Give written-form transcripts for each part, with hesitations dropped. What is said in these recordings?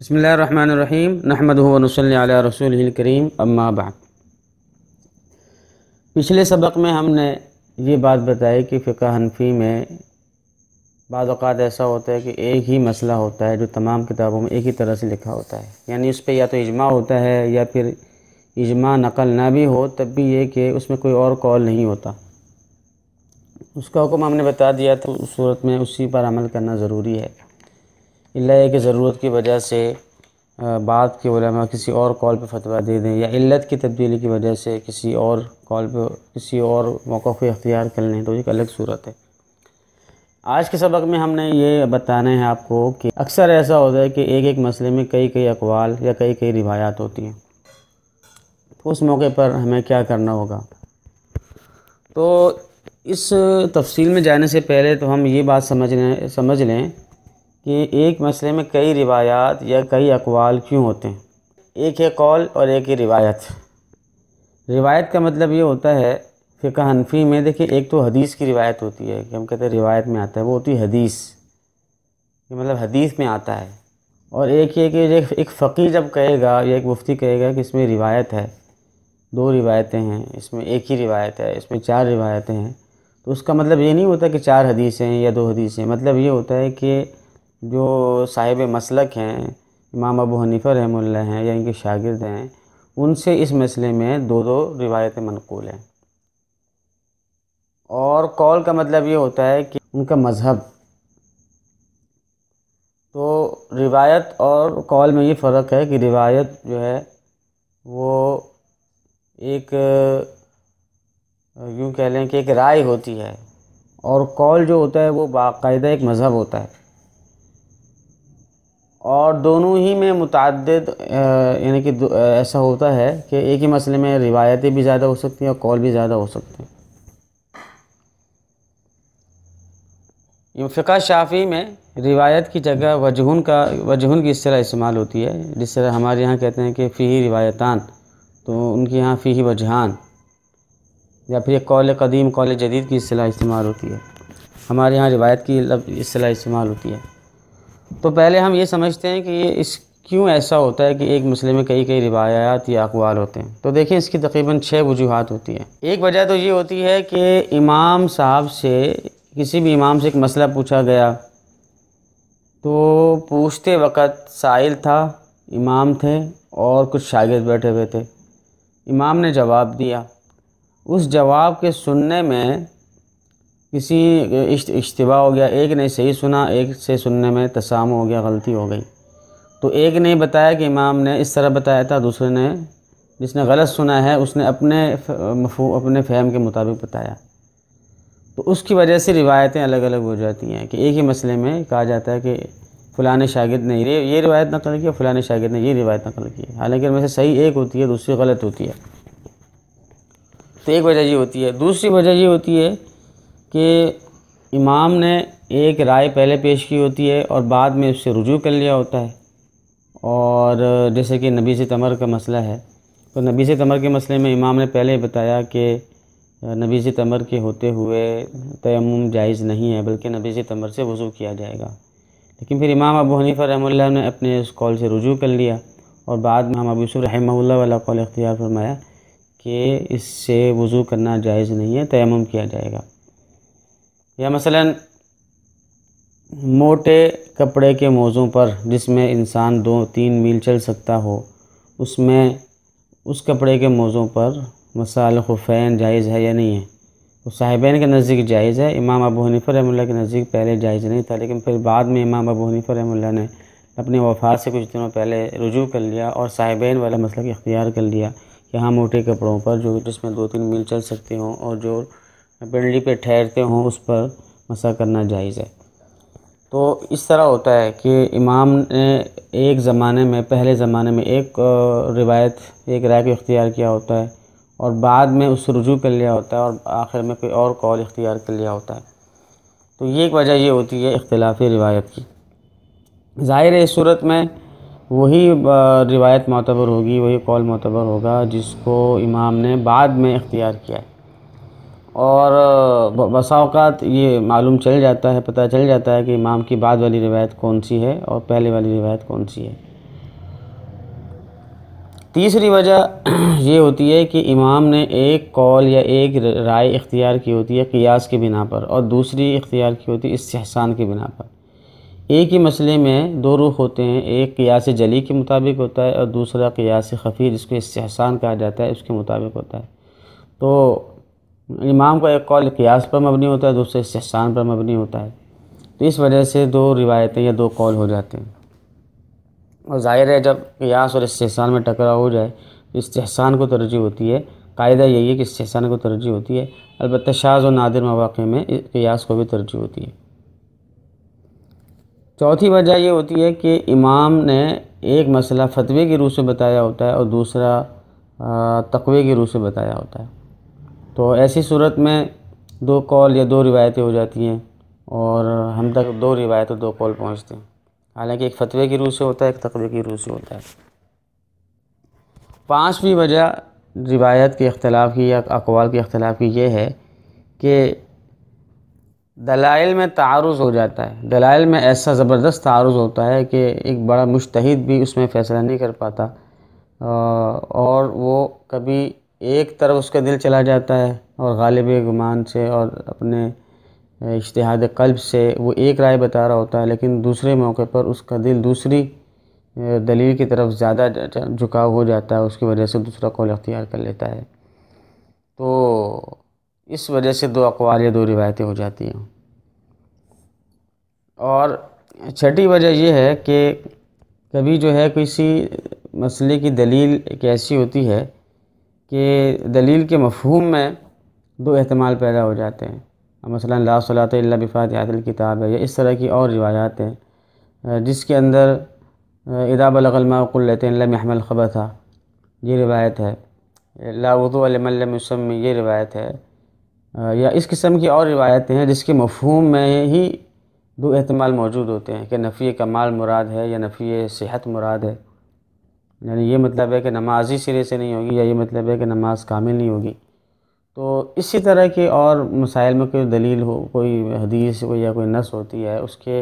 बिस्मिल्लाहिर्रहमानिर्रहीम नहमदुहु व नुसल्ली अला रसूलिहिल करीम अम्मा बाद। पिछले सबक में हमने ये बात बताई कि फ़िक़्ह हनफ़ी में बाज़ औक़ात ऐसा होता है कि एक ही मसला होता है जो तमाम किताबों में एक ही तरह से लिखा होता है, यानी उस पर या तो इजमा होता है या फिर इजमा नक़ल ना भी हो तब भी ये कि उसमें कोई और कौल नहीं होता। उसका हुक्म हमने बता दिया, तो उस सूरत में उसी पर अमल करना ज़रूरी है। इल्ला है कि ज़रूरत की वजह से बाद के उलमा किसी और कौल पे फतवा दे दें या इल्लत की तब्दीली की वजह से किसी और कौल पे किसी और मौक़िफ़ को इख्तियार कर लें, तो एक अलग सूरत है। आज के सबक में हमने ये बताना है आपको कि अक्सर ऐसा होता है कि एक एक मसले में कई कई अक़वाल या कई कई रिवायात होती हैं, तो उस मौके पर हमें क्या करना होगा। तो इस तफसील में जाने से पहले तो हम ये बात समझ लें कि एक मसले में कई रिवायात या कई अक़वाल क्यों होते हैं। एक है कौल और एक है रिवायत। रिवायत का मतलब ये होता है फ़िक़्ह हनफ़ी में, देखिए, एक तो हदीस की रिवायत होती है कि हम कहते हैं रिवायत में आता है, वो होती है हदीस, ये मतलब हदीस में आता है। और एक ये कि एक फ़क़ीह जब कहेगा या एक मुफ्ती कहेगा कि इसमें रिवायत है, दो रिवायतें हैं, इसमें एक ही रिवायत है, इसमें चार रिवायतें हैं, तो उसका मतलब ये नहीं होता कि चार हदीसें हैं या दो हदीसें। मतलब ये होता है कि जो साहिब मसलक हैं, इमाम अबू हनीफ़ा रहमतुल्लाह हैं या इनके शागिर्द हैं, उनसे इस मसले में दो दो रिवायतें मनक़ूल हैं। और कौल का मतलब ये होता है कि उनका मज़हब। तो रिवायत और कौल में ये फ़र्क है कि रिवायत जो है वो एक यूँ कह लें कि एक राय होती है, और कौल जो होता है वो बाकायदा एक मज़हब होता है। और दोनों ही में मुतअद्दिद यानी कि ऐसा होता है कि एक ही मसले में रिवायतें भी ज़्यादा हो सकती हैं और कौल भी ज़्यादा हो सकते हैं। फ़िक़्ह शाफ़ी में रिवायत की जगह वजहुन की इस्तिलाह इस्तेमाल होती है। जिस तरह हमारे यहाँ कहते हैं कि फ़ीही रिवायतान, तो उनके यहाँ फ़ीही वजहान, या फिर कौल कदीम कौल जदीद की इस्तिलाह इस्तेमाल होती है। हमारे यहाँ रिवायत की इस्तिलाह इस्तेमाल होती है। तो पहले हम ये समझते हैं कि ये क्यों ऐसा होता है कि एक मसले में कई कई रिवायात या अक़वाल होते हैं। तो देखिए, इसकी तकरीबन 6 वजूहात होती हैं। एक वजह तो ये होती है कि इमाम साहब से, किसी भी इमाम से एक मसला पूछा गया, तो पूछते वक़्त साइल था, इमाम थे और कुछ शागिर्द बैठे हुए थे। इमाम ने जवाब दिया, उस जवाब के सुनने में किसी इश्तिबा हो गया, एक ने सही सुना, एक से सुनने में तसामु हो गया, गलती हो गई। तो एक ने बताया कि इमाम ने इस तरह बताया था, दूसरे ने, जिसने गलत सुना है, उसने अपने फ़हम के मुताबिक बताया। तो उसकी वजह से रिवायतें अलग अलग हो जाती हैं कि एक ही मसले में कहा जाता है कि फ़लाने शागिर्द ने ये रिवायत नक़ल की, फ़लाने शागिर्द ने ये रिवायत नक़ल की, हालांकि इनमें से सही एक होती है, दूसरी गलत होती है। तो एक वजह ये होती है। दूसरी वजह ये होती है कि इमाम ने एक राय पहले पेश की होती है और बाद में उससे रुजू कर लिया होता है। और जैसे कि नबीज़ तमर का मसला है, तो नबीज़ तमर के मसले में इमाम ने पहले बताया कि नबीज़ तमर के होते हुए तयम्मुम जायज़ नहीं है, बल्कि नबीज़ तमर से वज़ू किया जाएगा। लेकिन फिर इमाम अबू हनीफ़ा रहमतुल्लाह ने अपने उस कौल से रुजू कर लिया और बाद में इमाम अबू यूसुफ़ रहमतुल्लाह वाला कौल इख्तियार फरमाया कि इससे वज़ू करना जायज़ नहीं है, तयम्मुम किया जाएगा। या मसलन मोटे कपड़े के मौज़ू पर, जिसमें इंसान 2-3 मील चल सकता हो, उसमें उस कपड़े के मौज़ू पर मसाल खुफ़ैन जायज़ है या नहीं है। तो साहिबैन के नज़दीक जायज़ है, इमाम अबू हनीफ़ा रहमतुल्लाह के नज़दीक पहले जायज़ नहीं था, लेकिन फिर बाद में इमाम अबू हनीफ़ा रहमतुल्लाह ने अपने वफ़ात से कुछ दिनों पहले रुजू कर लिया और साहिबैन वाला मसलक इख्तियार कर लिया कि हाँ, मोटे कपड़ों पर जिसमें 2-3 मील चल सकते हों और जो पिंडली पे ठहरते हों, उस पर मसा करना जायज़ है। तो इस तरह होता है कि इमाम ने एक ज़माने में, पहले ज़माने में एक रिवायत, एक राय को इख्तियार किया होता है और बाद में उससे रुजू कर लिया होता है और आखिर में कोई और कौल इख्तियार कर लिया होता है। तो ये एक वजह ये होती है इख्तिलाफ़ी रिवायत की। ज़ाहिर है इस सूरत में वही रिवायत मोतबर होगी, वही कौल मोतबर होगा जिसको इमाम ने बाद में इख्तियार किया है। और बसा औक़ात ये मालूम चल जाता है, पता चल जाता है कि इमाम की बाद वाली रिवायत कौन सी है और पहले वाली रिवायत कौन सी है। तीसरी वजह ये होती है कि इमाम ने एक कौल या एक राय इख्तियार की होती है क़ियास के बिना पर, और दूसरी इख्तियार की होती है इस्तिहसान के बिना पर। एक ही मसले में दो रुख होते हैं, एक क़ियास जली के मुताबिक होता है और दूसरा क़ियास खफ़ी जिसको इस्तिहसान कहा जाता है उसके मुताबिक होता है। तो इमाम का एक कौल क़ियास पर मबनी होता है, दूसरा इस्तिहसान पर मबनी होता है। तो इस वजह से दो रिवायतें या दो कौल हो जाते हैं। और ज़ाहिर है जब क़ियास और इस्तिहसान में टकराव हो जाए तो इस्तिहसान को तरजीह होती है। कायदा यही है कि इस्तिहसान को तरजीह होती है, अलबत्ता शाज़ और नादिर मवाक़े में क़ियास को भी तरजीह होती है। चौथी वजह ये होती है कि इमाम ने एक मसला फतवे की रूह से बताया होता है और दूसरा तक़वे की रूह से बताया होता है। तो ऐसी सूरत में दो कौल या दो रिवायतें हो जाती हैं और हम तक दो रिवायत और दो कौल पहुँचते हैं, हालांकि एक फतवे की रूह से होता है, एक तक़वे की रूह से होता है। पाँचवीं वजह रिवायत के अख्तिलाफ़ की या अक़वाल के अख्तिलाफ़ की ये है कि दलाइल में तारुज़ हो जाता है। दलाइल में ऐसा ज़बरदस्त तारुज़ होता है कि एक बड़ा मुज्तहिद भी उसमें फ़ैसला नहीं कर पाता और वो कभी एक तरफ उसका दिल चला जाता है और गालिब गुमान से और अपने इज्तिहाद क़ल्ब से वो एक राय बता रहा होता है, लेकिन दूसरे मौके पर उसका दिल दूसरी दलील की तरफ ज़्यादा झुकाव हो जाता है, उसकी वजह से दूसरा कौल अख्तियार कर लेता है। तो इस वजह से दो अक़वाल या दो रिवायतें हो जाती हैं। और छठी वजह यह है कि कभी जो है किसी मसले की दलील एक ऐसी होती है कि दलील के मफ़हूम में दो एहतमाल पैदा हो जाते हैं। मसलन ला सलात इल्ला बिफ़ातिहातिल किताब है, या इस तरह की और रिवायात हैं जिसके अंदर इदा बलगल माअ क़ुल्लतैन लम यहमल ख़बथा, ये रिवायत है। ला वुज़ू लिमन लम युसम्मी, ये रिवायत है। या इस किस्म की और रिवायतें हैं जिसके मफ़हूम में ही दो एहतमाल मौजूद होते हैं कि नफ़ी कमाल मुराद है या नफ़ी सेहत मुराद है। यानी ये मतलब है कि नमाज ही सिरे से नहीं होगी, या ये मतलब है कि नमाज कामिल नहीं होगी। तो इसी तरह के और मसाइल में कोई दलील हो, कोई हदीस कोई या कोई नस होती है, उसके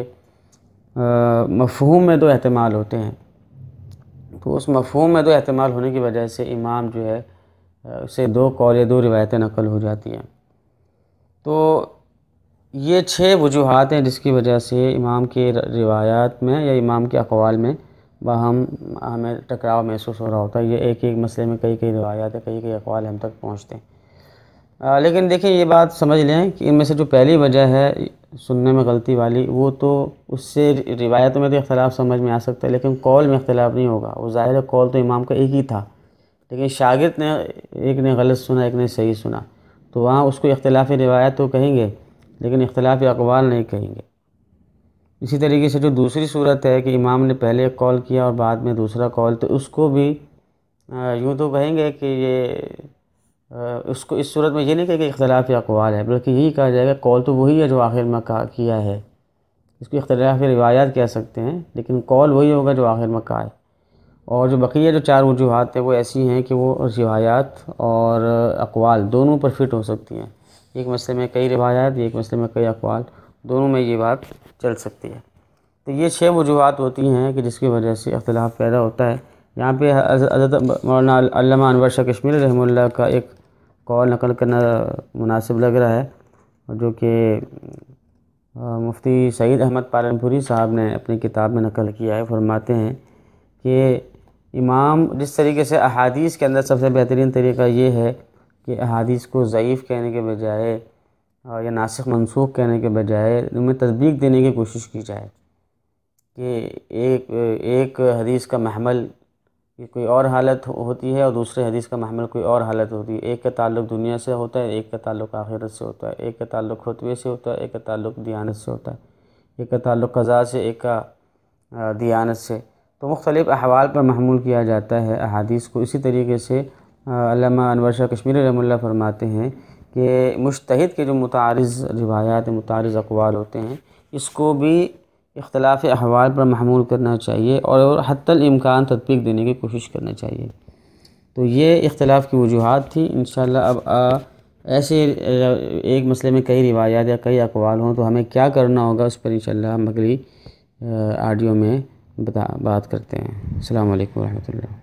मफ़हूम में दो एहतमाल होते हैं। तो उस मफ़हूम में दो एहतमाल होने की वजह से इमाम जो है उसे दो कौल या दो रिवायतें नकल हो जाती हैं। तो ये 6 वजूहात हैं जिसकी वजह से इमाम के रिवायात में या इमाम के अक़वाल में हमें टकराव महसूस हो रहा होता है। ये एक एक मसले में कई कई रिवायात है, कई कई अक़वाल हम तक पहुँचते हैं। लेकिन देखिए ये बात समझ लें कि इनमें से जो पहली वजह है सुनने में गलती वाली, वो तो उससे रिवायतों में तो इख्तिलाफ़ समझ में आ सकता है, लेकिन कौल में इख्तिलाफ़ नहीं होगा। वो ज़ाहिर है कौल तो इमाम का एक ही था, लेकिन शागिर्द ने एक ने गलत सुना, एक ने सही सुना, तो वहाँ उसको इख्तिलाफ़ी रिवायत तो कहेंगे लेकिन इख्तिलाफ़ी अक़वाल नहीं कहेंगे। इसी तरीके से जो दूसरी सूरत है कि इमाम ने पहले एक कौल किया और बाद में दूसरा कौल, तो उसको भी यूँ तो कहेंगे कि ये उसको इस सूरत में ये नहीं कहेंगे इख्तिलाफ़ी अक़वाल है, बल्कि यही कहा जाएगा कौल तो वही है जो आखिर में कहा किया है। इसको इख्तिलाफ़ी रिवायात कह सकते हैं, लेकिन कौल वही होगा जो आखिर में कहा है। और जो बक़िया जो 4 वजूहात हैं वो ऐसी हैं कि वो रिवायात और अक़वाल दोनों पर फिट हो सकती हैं। एक मसले में कई रिवायात, एक मसले में कई अक़वाल, दोनों में ये बात चल सकती है। तो ये 6 वजूहात होती हैं कि जिसकी वजह से इख्तिलाफ़ पैदा होता है। यहाँ पे हज़रत मौलाना अल्लामा अनवर शाह कश्मीरी रहमतुल्लाह का एक कौल नकल करना मुनासिब लग रहा है, जो कि मुफ्ती सईद अहमद पालनपुरी साहब ने अपनी किताब में नकल किया है। फरमाते हैं कि इमाम जिस तरीके से अहादीस के अंदर सबसे बेहतरीन तरीका ये है कि अहादीस को ज़ईफ़ कहने के बजाय या नासिख मनसूख कहने के बजाय उनमें तस्दीक देने की कोशिश की जाए कि एक हदीस का महमल कोई और हालत होती है और दूसरे हदीस का महमल कोई और हालत होती है। एक का ताल्लुक़ दुनिया से होता है, एक का ताल्लुक़ आखिरत से होता है, एक का ताल्लुक़ खुतबे से होता है, एक का ताल्लुक़ दियानत से होता है, एक का ताल्लुक़ क़ज़ा से, एक का दियानत से। तो मुख्तलिफ़ अहवाल पर महमूल किया जाता है अहादीस को। इसी तरीके से अल्लामा अनवर शाह कश्मीरी रहमतुल्लाह फरमाते हैं कि मुज्तहिद के जो मुतारिज़ रिवायात मुतारिज़ अक़वाल होते हैं, इसको भी इख्तिलाफ़ी अहवाल पर महमूल करना चाहिए और हत्तल इम्कान तत्बीक देने की कोशिश करना चाहिए। तो ये इख्तिलाफ़ की वजूहात थी। इंशाअल्लाह अब ऐसे एक मसले में कई रिवायात या कई अक़वाल हों तो हमें क्या करना होगा उस पर इंशाअल्लाह हम अगली ऑडियो में बात करते हैं। अस्सलामु अलैकुम व रहमतुल्लाह।